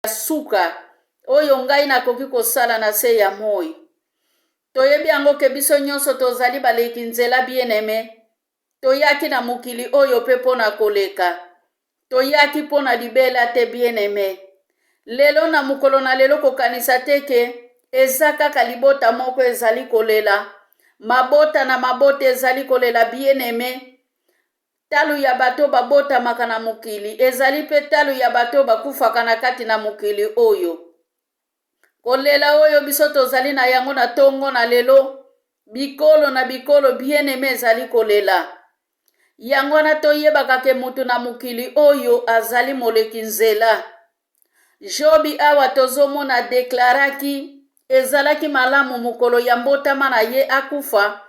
suka oyo ngai nakoki kosala na se ya moi. Toyebi yango ke biso nyonso tozali baleki nzela bien-aimé. Toyaki na mokili oyo pe pona koleka. Toyaki pona libela te bien-aimé. Lelo na mokolo na lelo kokanisa te ke eza kaka libota moko ezali kolela. Mabota na mabota ezali kolela bien-aimé. Talu ya bato babota maka na mokili. Ezali pe talu ya bato bakufaka na kati na mokili oyo. Kolela oyo biso tozali na yango na tongo na lelo. Bikolo na bikolo bien-aimé ezali kolela. Yango na toyebaka ke mutu na mokili oyo azali moleki nzela. Jobi awa tozomona deklaraki ezalaki malamu mokolo ya mbotama na ye akufa.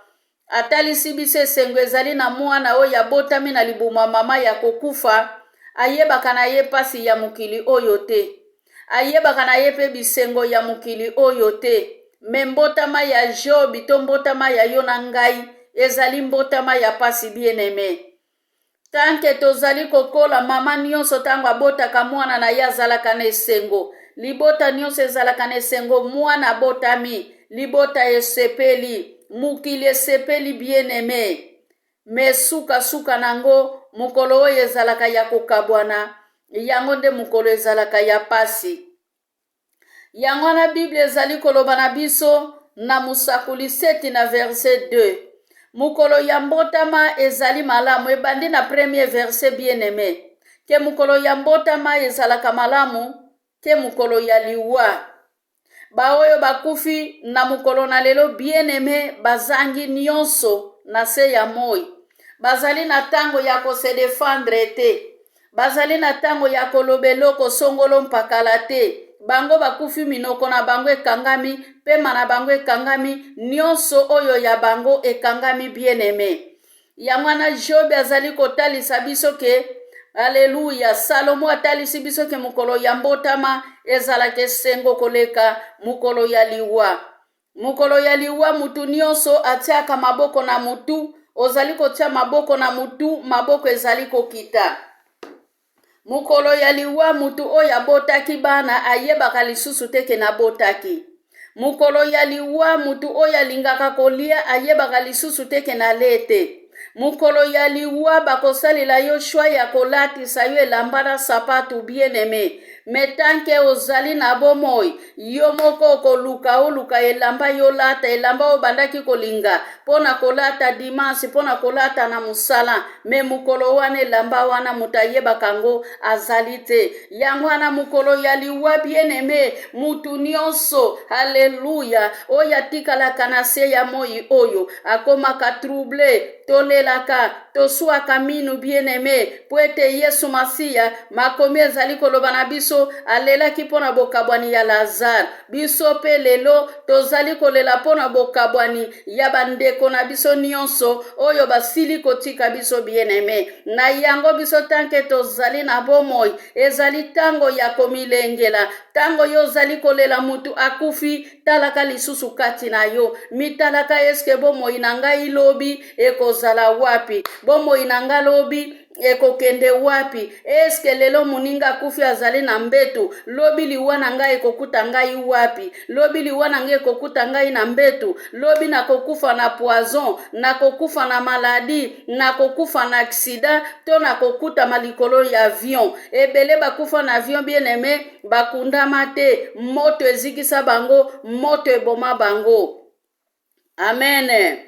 Atalisi biso esengo ezali na mwana oyo abotami na libuma mama ya kokufa. Ayebaka na ye pasi ya mokili oyo te. Ayebaka na ye pe bisengo ya mokili oyo te. Me mbotama ya Jobi to mbotama ya yo na ngai ezali mbotama ya pasi bien-aimé. Tanke tozali kokola mama nyonso tango abotaka mwana na ye azalaka na esengo. Libota nyonso ezalaka na esengo mwana abotami. Libota esepeli. Mukili esepeli bien-aimé. Me suka nango mukolo oyo ezalaka ya kokabwana. Yango nde mukolo ezalaka ya pasi. Yango na Bible ezali koloba na biso na Musakuli 7 na verset 2. Mukolo ya mbotama ezali malamu ebandi na premier verset bien-aimé. Ke mukolo ya mbotama ezalaka malamu ke mukolo ya liwa. Ba oyo bakufi na mukolo na lelo bien-aimé bazangi nyonso na se ya moi. Bazali na tango ya kose defendre te. Bazali na tango ya kolobeloko songolo mpakala te. Bango bakufi minoko na bango ekangami, pema na bango ekangami, nyonso oyo ya bango ekangami bien-aimé. Yamwana Job azali kotalisa biso ke, Alleluya, Salomo atalisi biso ke mukolo ya mbotama ezalaka esengo koleka mukolo ya liwa. Mukolo ya liwa mutu nyonso atiaka maboko na mutu, ozali kotia maboko na mutu, maboko ezali kokita. Mukolo ya liwa mutu oyo abotaki bana ayebaka lisusu teke na botaki. Mukolo ya liwa mutu oyo alingaka kolia ayebaka lisusu teke na lete. Mukolo ya liwa bakosalela yo shwa ya kolatisa yo elamba na sapatu bien-aimé. Metanke ozali na bomoi, yo moko koluka elamba yo lata, elamba obandaki kolinga, pona kolata dimansi, pona kolata na musala, me mukolo wane elamba wana mutayeba kango azali te. Yango wana mukolo ya liwa bien-aimé, mutu nyonso, haleluya, oya tikalaka na se ya moi oyo, akomaka trouble, tolelaka, tosuaka minu bien-aimé, poete Yesu Masiya, makomi ezali koloba na biso, alelaki pona bokabwani ya Lazare. Biso pe lelo tozali kolela pona bokabwani ya bandeko na biso nyonso oyo basili kotika biso bien-aimé. Na yango biso tanke tozali na bomoi ezali tango ya komilengela. Tango yo zali kolela mutu akufi talaka lisusu kati na yo. Mitalaka eske bomoi na ngai lobi ekozala wapi? Bomoi na ngai lobi ekokende wapi? Eske lelo muninga kufi azali na mbetu lobi liwa na ngai ekokuta ngai wapi? Lobi liwa na ngai ekokuta ngai na mbetu. Lobi na kokufa na poison, na kokufa na maladi, na kokufa na aksida, to na kokuta malikolo ya avion. Ebele bakufa na avion bien-aimé bakundama te, moto ezikisa bango, moto eboma bango. Amen.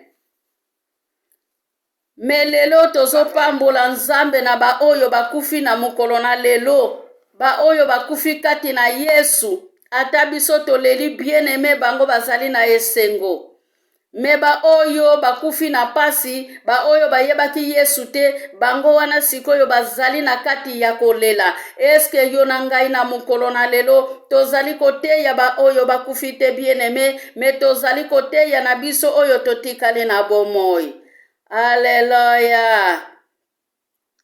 Me lelo tozopambola nzambe na ba oyo bakufi na mokolo na lelo. Ba oyo bakufi kati na Yesu. Ata biso toleli bien-aimé bango bazali na esengo. Me ba oyo bakufi na pasi, ba oyo bayebaki Yesu te, bango wana sikoyo bazali na kati ya kolela. Eske yo na ngai na mokolo na lelo tozali koteya ba oyo bakufi te bien-aimé, me tozali koteya na biso oyo totikale na bomoi. Haleluya.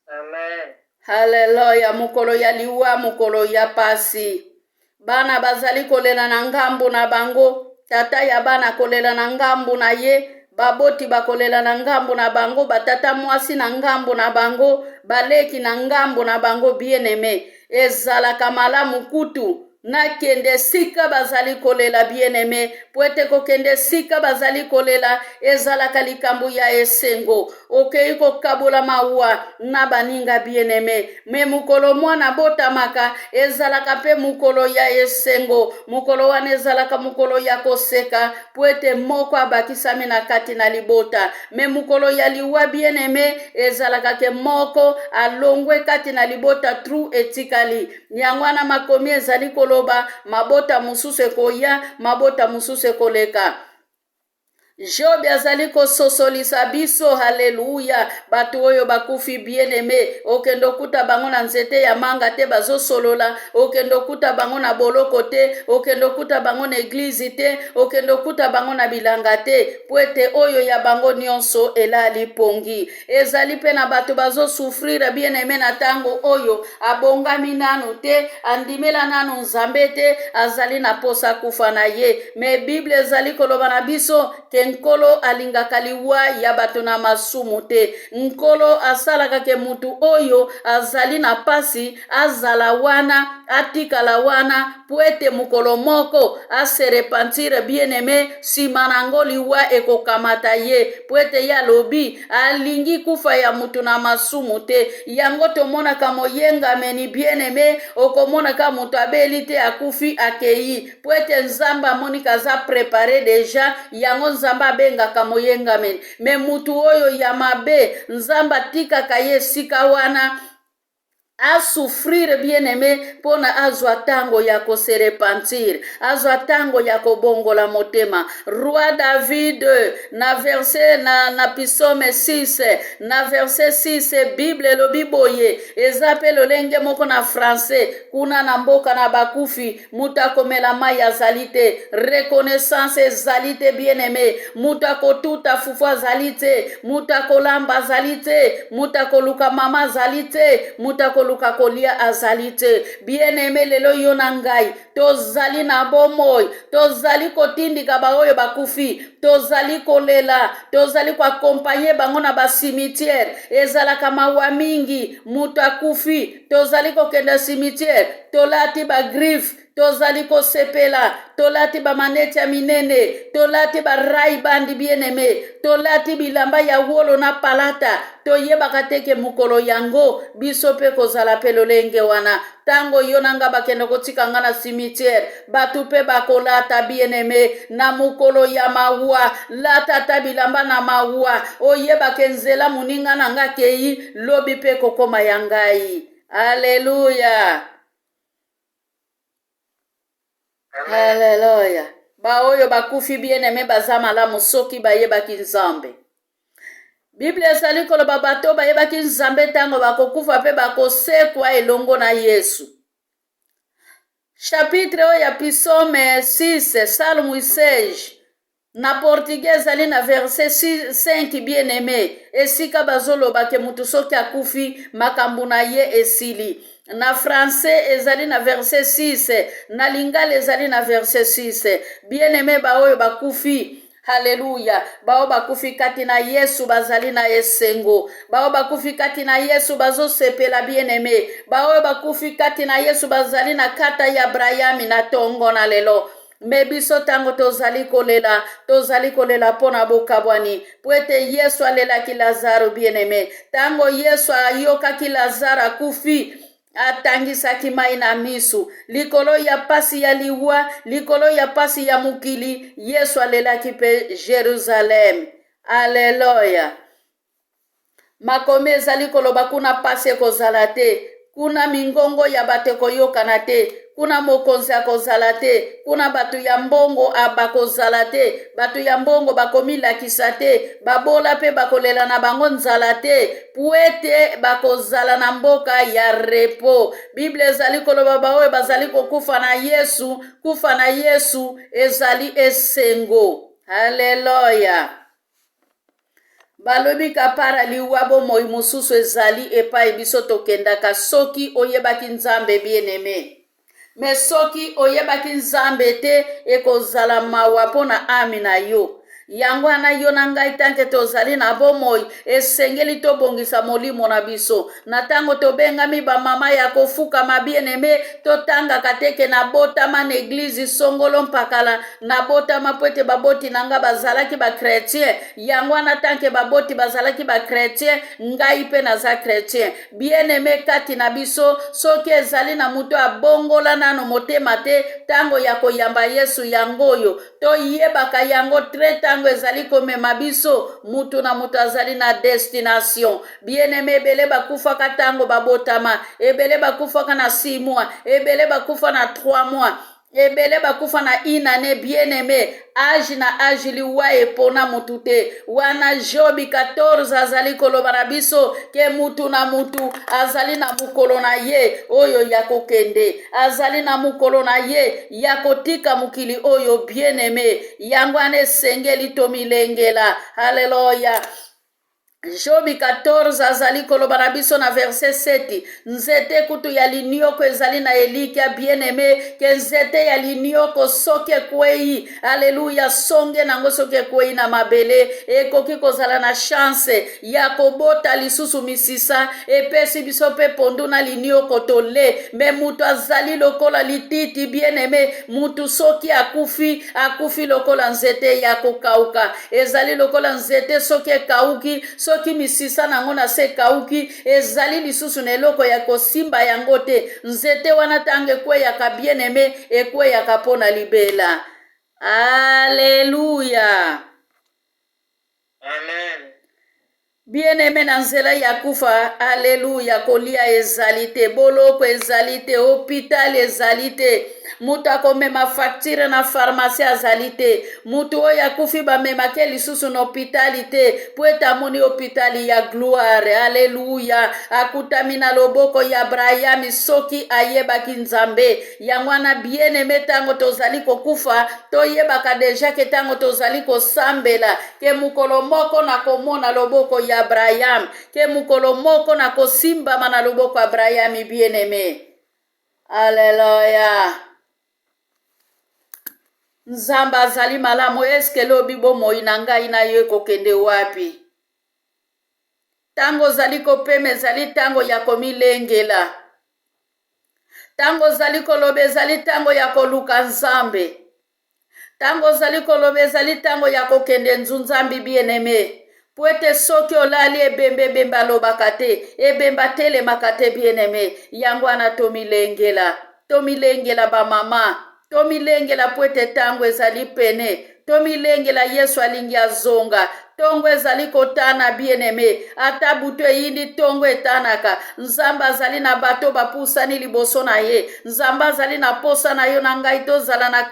Amen. Haleluya. Mukolo ya liwa, mukolo ya pasi. Bana bazali kolela na ngambu na bango. Tata ya bana kolela na ngambu na ye. Baboti bakolela na ngambu na bango. Batata mwasi na ngambu na bango. Baleki na ngambu na bango bien-aimé. Ezalaka malamu kutu na kende sika bazali kolela bien-aimé po ete kokende sika bazali kolela ezalaka likambo ya esengo okei kokabola mawa na baninga bien-aimé me mukolo mwana botamaka ezalaka pe mukolo ya esengo mukolo wana ezalaka mukolo ya koseka po ete moko abakisami na kati na libota me mukolo ya liwa bien-aimé ezalaka ke moko alongwe kati na libota tru etikali yango wana makomi ezali koloba mabota mususu ekoya mabota mususu ekoleka Job azali kososolisa biso haleluya batu oyo bakufi bien-aimé okendo kuta bango na nzete ya manga te bazosolola okendo kuta bango na boloko te okendo kuta bango na eglize te okendo kuta bango na bilanga te po ete oyo ya bango nyonso elali pongi ezali pe na bato bazosufrira bien-aimé na tango oyo abongami nanu te andimela nanu nzambe te azali na posa kufa na ye me Bible ezali koloba na biso ke nkolo alingaka liwa ya bato na masumu te nkolo asalaka ke mutu oyo azali na pasi azala wana atikala wana po ete mukolo moko aserepentire bien-aimé nsima nango liwa ekokamata ye po ete ye alobi alingi kufa ya mutu na masumu te yango tomonaka moyengameni bien-aimé okomonaka mutu abeli te akufi akei po ete nzambe amonika aza prepare deja yango nzambe abengaka moyengameni me mutu oyo ya mabe nzambe atikaka ye sika wana asufrire bien-aimé pona azwa tango ya koserepentir azwa tango ya kobongola motema roi David na verset na psaume 6 na verset 6 Bible elobi boye eza pe lolenge moko na français kuna na mboka na bakufi mutu akomela mai azali te reconnaissance ezali te bien-aimé mutu akotuta fufu azali te mutu akolamba azali te mutu akoluka mama azali te mutu luka kolia azali te bien-aimé lelo yo na ngai tozali na bomoi tozali kotindika baoyo bakufi tozali kolela tozali koakompanye bango na basimitiere ezalaka mawa mingi mutu akufi tozali kokenda simitiere tolati bagrife tozali kosepela tolati bamaneti ya minene tolati barai bandi bien-aimé tolati bilamba ya wolo na palata toyebaka teke mukolo yango biso pe kozala pe lolenge wana tango yo nanga bakende kotikanga na cimetière batu pe bakolata bien-aimé na mukolo ya mawa latata bilamba na mawa oyebaka nzela muninga nanga kei lobi pe kokoma ya ngai Alleluya. Haleluya. Baoyo bakufi bien-aimé baza malamu soki bayebaki nzambe. Bible ezali koloba bato bayebaki nzambe tango bakokufa pe bakosekwa elongo na Yesu. Chapitre oyo ya Psaume 6, Salmo 16. Na portugais ezali na verset 5 bien-aimé. Esika bazoloba ke mutu soki akufi makambo na ye esili. Na français ezali na verset 6, na lingala ezali na verset 6. Bien-aimé baoyo bakufi, haleluya, bao bakufi kati na Yesu bazali na esengo, bao bakufi kati na Yesu bazosepela bien-aimé, baoyo bakufi kati na Yesu bazali na kata ya Abrahami na tongo na lelo. Me biso tango tozali kolela pona bokabwani po ete Yesu alelaki Lazaro bien-aimé tango Yesu ayokaki Lazaro akufi atangisaki mai na misu likolo ya pasi ya liwa likolo ya pasi ya mukili Yesu alelaki pe Jerusalem. Alleluya. Makomi ezali koloba kuna pasi ekozala te kuna mingongo ya bateko yokana te kuna mokonzi akozala te kuna batu ya mbongo abakozala te batu ya mbongo bakomilakisa te babola pe bakolela na bango nzala te puete bakozala na mboka ya repo. Bible ezali koloba baoyo bazali kokufa na Yesu kufa na Yesu ezali esengo. Haleluya. Balobi kapara liwa bomoi mususu ezali epai biso tokendaka soki oyebaki nzambe bien-aimé. Me soki oyebaki nzambe te ekozala mawa pona ami na yo. yango wana yo na ngai tanke tozali na bomoi esengeli tobongisa molimo na biso na ntango tobengami bamama ya kofukama bien-aime totangaka teke nabotama na eglize songolo mpakala nabotama po ete baboti na nga bazalaki bakretien yango wana tanke baboti bazalaki bakretien ngai mpe naza kretien bien-aime kati na biso soki ezali na moto abongola nano motema te ntango ya koyamba yesu yango oyo toyebaka yango tre ntango ezali komema biso mutu na mutu azali na destination bien-aime ebele bakufaka ntango babotama ebele bakufaka na 6 mois ebele bakufa na 3 mois ebele bakufa na 1 année bien-aime age na age liwa epona mutu te wana Jobi 14 azali koloba na biso ke mutu na mutu azali na mukolo na ye oyo ya kokende azali na mukolo na ye ya kotika mukili oyo bien-aime yango ane esengeli tomilengela haleluya Jobi 14 azali koloba na biso na verset 7 nzete kutu ya linioko ezali na elikia bien-aime ke nzete ya linioko soki ekwei aleluya songe nango soki ekwei na mabele ekoki kozala na chance ya kobota lisusu misisa epesi biso mpe pondu na linioko tole me mutu azali lokola lititi bien-aime mutu soki akufi lokola nzete ya kokauka ezali lokola nzete soki ekauki soki misisa nango na se kauki ezali lisusu na eloko ya kosimba yango te nzete wana tango ekweyaka bien-aime ekweyaka mpo na libela aleluya Amen. bien-aime na nzela ya kufa aleluya kolia ezali te boloko ezali te hopital ezali te mutu akomema facture na pharmacie azali te mutu oyo akufi bamemake lisusu na hopitali te po ete amoni hopitali ya gloire aleluya akutami na loboko ya abrahami soki ayebaki nzambe yango wana bien-aime ntango tozali kokufa toyebaka deja ke ntango tozali kosambela ke mukolo moko na komona loboko ya abraham ke mukolo moko na kosimbama na loboko ya abrahami bien-aime aleluya nzamba azali malamu eske lobi bomoi na ngai na yo ekokende wapi tango ozali kopema ezali tango ya komilengela tango ozali koloba ezali tango ya koluka nzambe tango ozali koloba ezali tango ya kokende nzunzambi bien-aime po ete soki olali ebembe alobaka te ebemba telemaka te bien-aime yango wana tomilengela bamama tomilengela po ete ntango ezali pene tomilengela yesu alingi azonga tongo ezali kotana bien-aime ata butu eyindi tongo etanaka nzambe azali na bato bapusani liboso na ye nzambe azali na posa na yo na ngai tozala na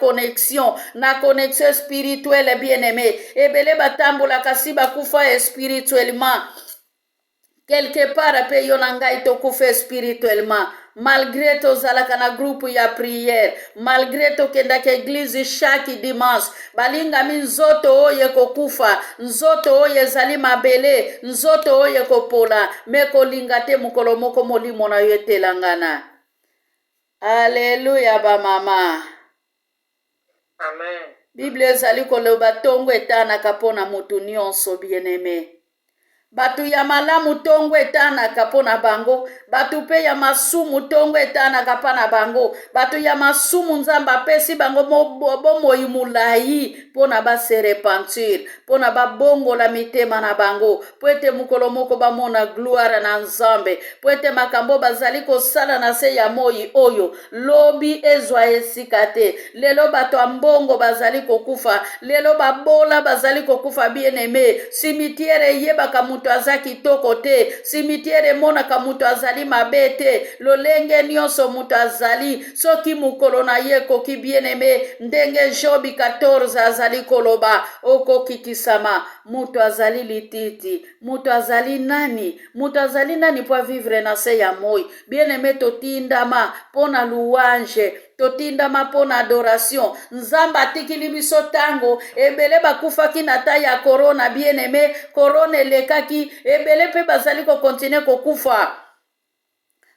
connexion spirituelle bien-aime ebele batambolaka si bakufa spirituellement quelque part mpe yo na ngai tokufa spirituellement malgré tozalaka na groupe ya prière malgré tokendaka eglize chaque dimanche balingami nzoto oyo ekokufa nzoto oyo ezali mabele nzoto oyo ekopola me kolinga te mokolo moko molimo na yo etelangana aleluya bamama Amen. bible ezali koloba ntongo etanaka mpo na motu nyonso bien-aime batu ya malamu tongo etanaka mpo na bango batu mpe ya masumu tongo etanaka mpa na bango batu ya masumu nzambe apesi bango bomoi molai mpo na base repentir mpo na babongola mitema na bango po ete mokolo moko bamona gloire na nzambe po ete makambo bazali kosala na se ya moi oyo lobi ezwa esika te lelo bato ya mbongo bazali kokufa lelo babola bazali kokufa bien-aime simitiere eyebaka mutu aza kitoko te simitiere emonaka mutu azali mabe te lolenge nyonso mutu azali soki mokolo na ye ekoki bien-aime ndenge Jobi 14 azali koloba okokikisama mutu azali lititi mutu azali nani po vivre na se ya moi bien-aime totindama mpo na louange totindama mpo na adoration nzambe atikili biso tango ebele bakufaki na ta ya korona bien-aime korona elekaki ebele mpe bazali kokontinue kokufa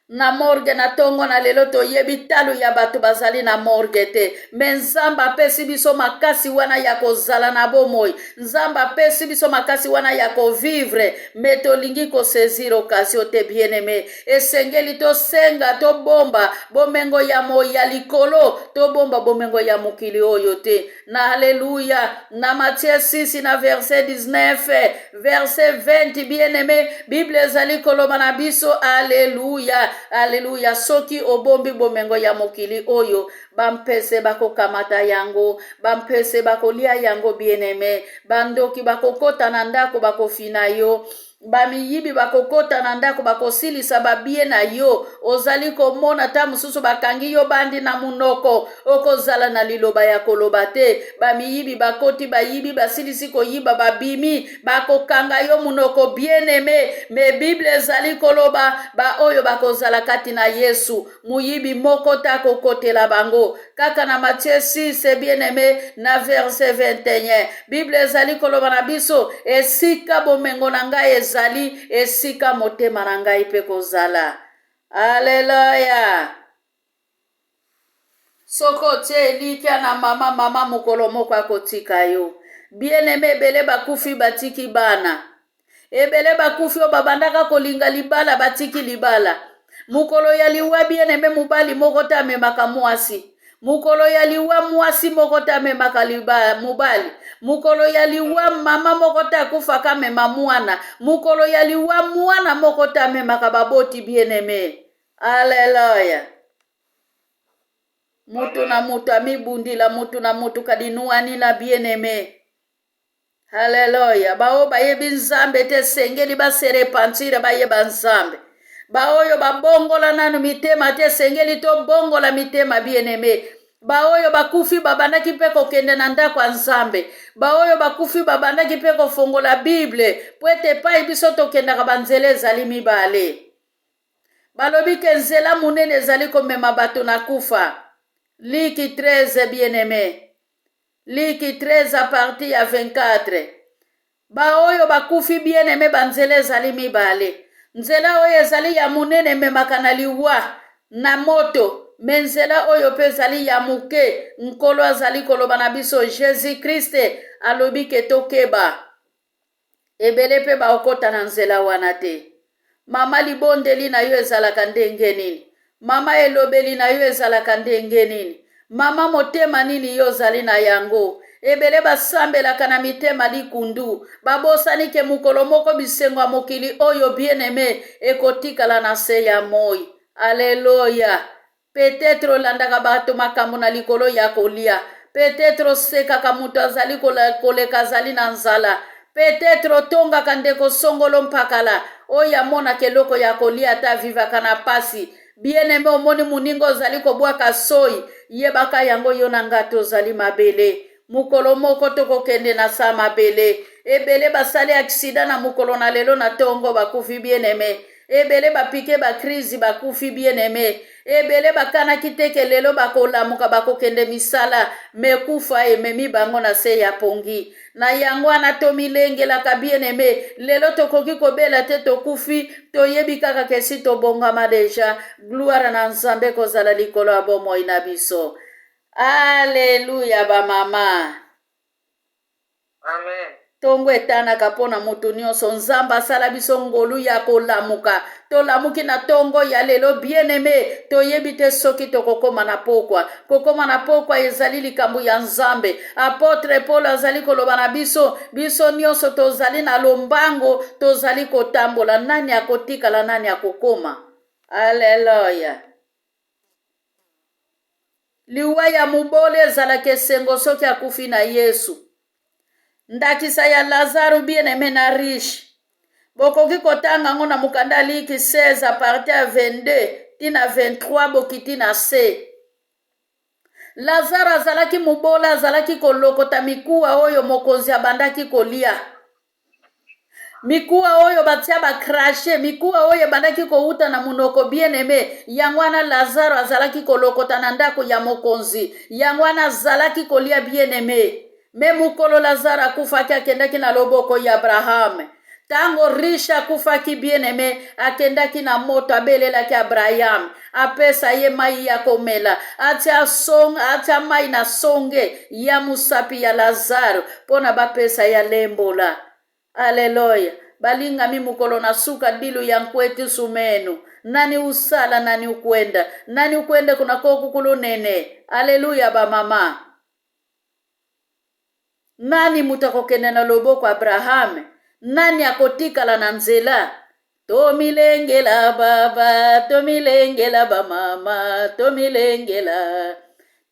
na morgue na tongo na lelo toyebi talo ya bato bazali na morgue te. Me nzambe apesi biso makasi wana ya kozala na bomoi. Nzambe apesi biso makasi wana ya kovivre. Me tolingi kosaisir occasion te bien-aimé. Esengeli tosenga tobomba bomengo ya moi ya likolo. Tobomba bomengo ya mokili oyo te. Na haleluya. Na Matthieu 6 na verset 19 verset 20 bien-aimé. Bible ezali koloba na biso haleluya. Haleluya. Soki obombi bomengo ya mokili oyo, bampese bako kamata yango, bampese bako lia yango bien-aimé, bandoki bako kota na ndako bako fina yo, bamiyibi bakokota na ndako bakosilisa babie na yo, ozali komona ta mususu bakangi yo bandi na munoko, okozala na liloba ya koloba te. Bamiyibi bakoti bayibi basilisi koyiba babimi bakokanga yo munoko bien-aimé. Me Bible ezali koloba ba oyo bakozala kati na Yesu, muyibi moko ta kokotela bango. Kaka na Matthieu 6 bien-aimé na verset 21 Bible ezali koloba na biso esika bomengo na ngai ezali, esika motema na ngai pe kozala. Haleluya. Soko tie likia na mama mukolo moko akotika yo. Bien-aimé, ebele bakufi batiki bana. Ebele bakufi o babandaka kolinga libala batiki libala. Mukolo ya liwa bien-aimé mubali moko ta memaka mwasi. Mukolo ya liwa mwasi moko ta memaka mubali. Mukolo ya liwa mama moko ta kufaka mema mwana. Mukolo ya liwa mwana moko ta memaka baboti bien-aimé. Haleluya. Mutu na mutu amibundila, mutu na mutu kadinuani na bien-aimé. Haleluya. Bao bayebi nzambe te sengeli basere pantire bayeba nzambe. Baoyo babongola nanu mitema te sengeli to bongola mitema bien-aimé. Baoyo bakufi babandaki pe kokende na ndako ya nzambe. Baoyo bakufi babandaki pe kofongola Bible. Pwete pai biso tokendaka banzele ezali mibale. Balobi ke nzela munene ezali komema bato na kufa. Liki 13 bien-aimé. Liki 13 a partir ya 24. Baoyo bakufi bien-aimé banzele ezali mibale. Nzela oyo ezali ya munene memaka na liwa na moto. Menzela oyo pe ezali ya muke. Nkolo azali koloba na biso Jésus Christ alobi ke tokeba. Ebele pe baokota na nzela wana te. Mama libondeli na yo ezalaka ndenge nini? Mama elobeli na yo ezalaka ndenge nini? Mama motema nini yo zali na yango? Ebele basambelaka na mitema likundu. Babosani ke mukolo moko bisengo ya mokili oyo bien-aimé ekotikala na se ya moi. Aleluya. Peut-être olandaka bato makambo na likolo ya kolia. Peut-être osekaka mutu azali koleka azali na nzala. Peut-être otongaka ndeko songolo mpakala. Oya mona keloko ya kolia ata vivaka na pasi. Bien-aimé omoni muningo ozali kobwaka soi. Yebaka yango yo na ngato ozali mabele. Mukolo moko tokokende na sa mabele. Ebele basali aksida na mukolo na lelo na tongo bakufi bien-aimé. Ebele bapike bakrizi bakufi bien-aimé. Ebele bakana kiteke lelo bakolamuka bakokende misala. Mekufa ememi bango na se ya pongi. Na yango anatomilengela bien-aimé. Lelo tokoki kobela te tokufi. Toyebi kaka kesi tobongama deja. Gloire na nzambe kozala likolo ya bomoi na biso. Aleluya ba mama. Amen. Tongo etanaka pona mutu nyonso. Nzambe asala biso ngolu ya kolamuka. Tolamuki na tongo ya lelo bien-aimé. Toyebi te soki tokokoma na pokwa. Kokoma na pokwa ezali likambo ya nzambe. Apotre Paul azali koloba na biso. Biso nyonso tozali na lombango. Tozali kotambola. Nani akotikala nani akokoma. Aleluya. Liwa ya mubole ezalaka esengo soki akufi na Yesu. Ndakisa ya Lazaro bien-aimé na riche. Bokoki kotanga ngo na mukanda liki 16 a partir ya 22 tina 23 bokiti na se. Lazaro azalaki mubola azalaki kolokota mikuwa oyo mokonzi abandaki kolia. Mikuwa oyo batia bakrashe, mikuwa oyo bandaki kouta na munoko bien-aimé. Yangwana Lazaro azalaki kolokota na ndako ya mokonzi. Yangwana azalaki kolia bien-aimé. Me mukolo Lazaro akufaki akendaki na loboko ya Abraham. tango risha kufaki bien-aimé akendaki na moto abelelaki Abraham apesa ye mai ya komela atia mai na songe ya musapi ya Lazaro pona bapesa ya lembola. Aleluya. Balingami mukolo na suka dilu ya nkwetu sumenu. Nani usala nani ukwenda. Nani ukwenda kuna kukulu nene. Aleluya ba mama. Nani mutakokene na loboko Abraham? Nani akotikala na nzela? Tomilengela baba, tomilengela ba mama, tomilengela.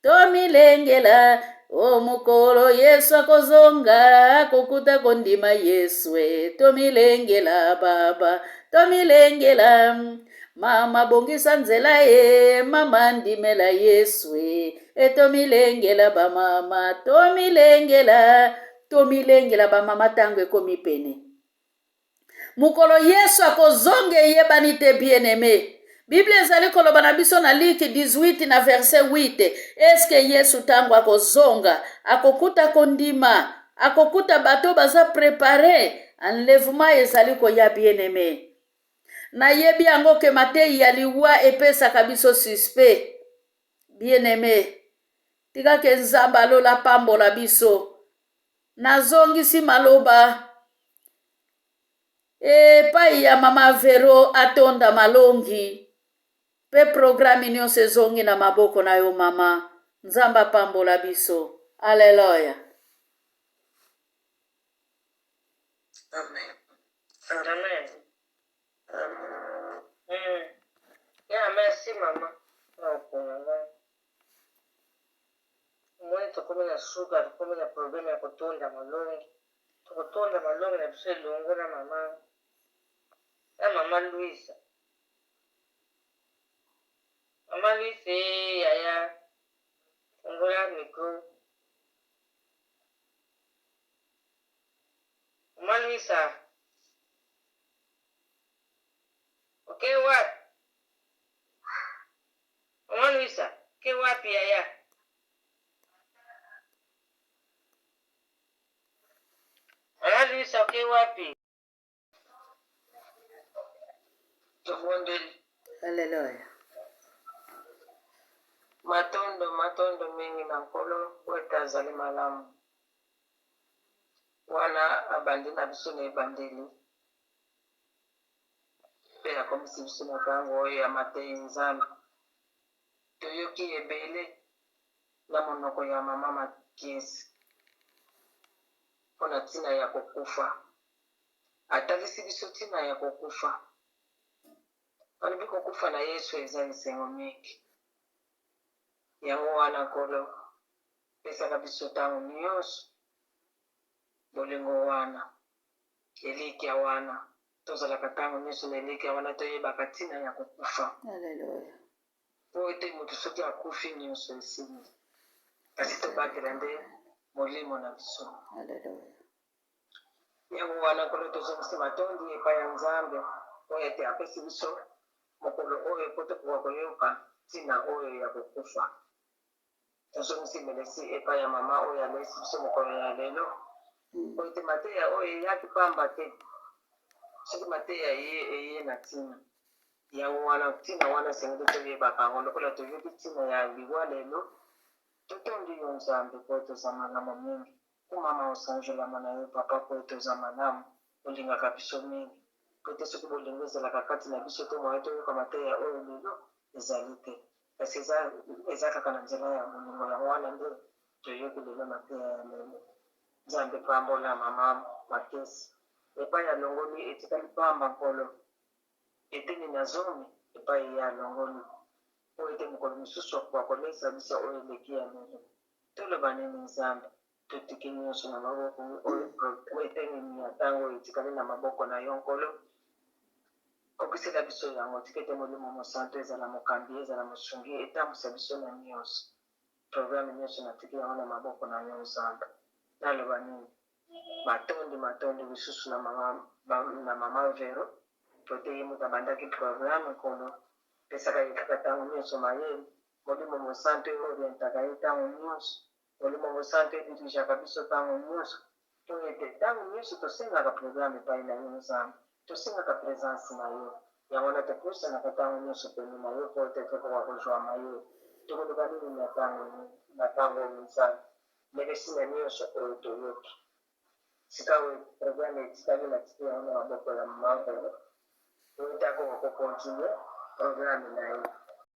Tomilengela, o mukolo Yesu akozonga, kukuta kondima Yeswe. Tomilengela baba, tomilengela. Mama bongisa nzela ye, mama ndimela Yeswe. Tomilengela ba mama, tomilengela. Tomilengela ba mama tango ekomi pene. Mukolo Yesu akozonge yebani te bien-aimé. Bible ezali koloba na biso na Luki 18 na verset 8. Eske Yesu tango akozonga, akokuta kondima, akokuta bato baza prepare, enlèvement ezali koya bien-aimé. Na yebi yango ke Matei ya liwa epesaka biso suspect. Bien-aimé, tika ke Nzambe alola pambola biso. Nazongisi maloba epai ya mama Vero atonda malongi. Pe programi nyonso ezongi na maboko na yo mama. Nzambe apambola biso. Aleluya. Amen. Amen. Yeah, merci maman. Mwe tukome na suka, tukome na problema ya kutonda malongi. Tukutonda malongi na biso elongo na mama. Ya mama Louisa. Mama Louisa yaya. Ongola micro. Mama Louisa. Okay, what? Mama Louisa. Okay, wapi yaya? Mama Louisa, okay, wapi? Tufundeli. Aleluya. Matondo mingi na nkolo weta azali malamu. Wana abandi na biso na ebandeli. Pe akomisi biso na tango oyo ya Matei Nzambe. Toyoki ebele na monoko ya mama Makiesi. Mpona ntina ya kokufa. Atalisi biso ntina ya kokufa. Alobi kokufa na Yesu eza lisengo mingi. Yango wana nkolo pesaka biso ntango nyonso. Bolingo wana. Elikya wana. Tozalaka ntango nyonso na elikya wana toyebaka ntina ya kokufa. Aleluya. Po ete moto soki akufi nyonso esili. Kasi tobakela nde molimo na biso. Aleluya. Yango wana nkolo tozongisi matondi epai ya Nzambe oyo ete apesi biso mokolo oyo po tokoka koyoka ntina oyo ya kokufa. Tozongisi melesi epai ya mama oyo alesi biso mokolo ya lelo. Po ete mateya oyo eyaki pamba te. Soki mateya eye na ntina. Yango wana ntina wana sengeli toyebaka yango lokola toyoki ntina ya liwa lelo. Totondi yo Nzambe po toza malamu mingi. Kumama osanjolama na yo papa po toza malamu. Olingaka biso mingi. Po ete soki bolingo ezalaka kati na biso to moyo toyoka mateya oyo lelo ezali te. Kasi eza kaka na nzela ya bolingo yango wana nde toyoki lelo mateya ya lelo. Nzambe pambola mama Makiesi. Epai ya longoli etikali pamba nkolo. Eteni na zomi epai ya longoli. Po ete mokolo mosusu akolesa biso oyo eleki ya lelo. Toloba nini Nzambe. Totiki nyonso na maboko oyo etengemi ya ntango etikali na maboko na yo nkolo. Okisela biso yango tika ete molimo mosantu ezala mokambi ezala mosungi etambwisa biso na nyonso. Programe nyonso natiki yango na maboko na yo Nzambe. Naloba nini. Matondi lisusu na mama Vero. Pote ye moto abandaki programe nkolo. Pesaka yekaka ntango nyonso mayele. Molimo mosantu orientaka ye ntango nyonso. Molimo mosantu edirijaka biso ntango nyonso. oyo ete ntango nyonso tosengaka programme epai na yo nzambe tosengaka présence na yo yango wana topusanaka ntango nyonso pene na yo po ete tokoka kozwama yo tokoluka nini na ntango oyo nzambe melesi na nyonso oyo toyoki sika oyo programme etikali na tiki yango na maboko ya mama oyo oyo te akoka kokontinue programme na ye